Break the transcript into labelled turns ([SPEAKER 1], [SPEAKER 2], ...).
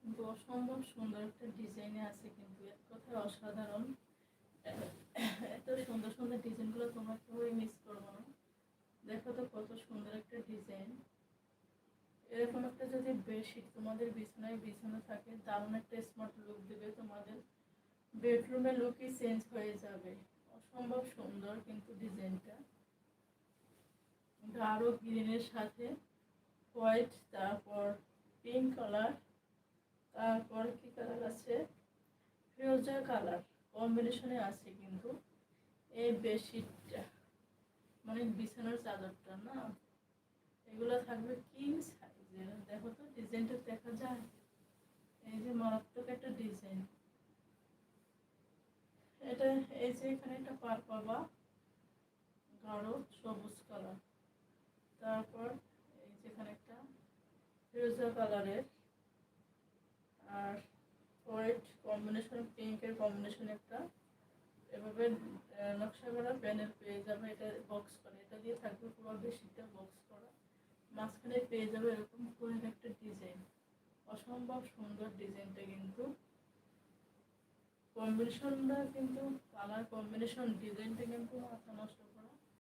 [SPEAKER 1] কিন্তু অসম্ভব সুন্দর একটা ডিজাইনে আছে, কিন্তু এক কথায় অসাধারণ। এত সুন্দর সুন্দর ডিজাইনগুলো তোমরা কেউই মিস করবো না। দেখো তো কত সুন্দর একটা ডিজাইন। এরকম একটা যদি বেডশিট তোমাদের বিছানায় বিছানা থাকে, দারুণ একটা স্মার্ট লুক দেবে, তোমাদের বেডরুমের লুকই চেঞ্জ হয়ে যাবে। অসম্ভব সুন্দর কিন্তু ডিজাইনটা। গাঢ় গ্রিনের সাথে হোয়াইট, তারপর পিঙ্ক কালার, তারপর কি কালার আছে, ফিরোজা কালার কম্বিনেশনে আছে কিন্তু এই বেডশিটটা, মানে বিছানার চাদরটা না, এগুলো থাকবে কিং সাইজের। দেখো তো ডিজাইনটা দেখা যায়, এই যে মারাত্মক একটা ডিজাইন। এটা এই যে এখানে একটা পার পাবা গাঢ় সবুজ কালার, তারপর এই যেখানে একটা ফিরোজা কালারের, আর হোয়াইট কম্বিনেশন, পিঙ্কের কম্বিনেশন একটা, এভাবে নকশা করা প্যানেল পেয়ে যাবে। এটা বক্স করা, এটা দিয়ে থাকবে পুরো বেশিটা বক্স করা, মাঝখানে পেয়ে যাবে এরকম ফুলের একটা ডিজাইন। অসম্ভব সুন্দর ডিজাইনটা কিন্তু, কম্বিনেশনটা কিন্তু, কালার কম্বিনেশন ডিজাইনটা কিন্তু মাথা নষ্ট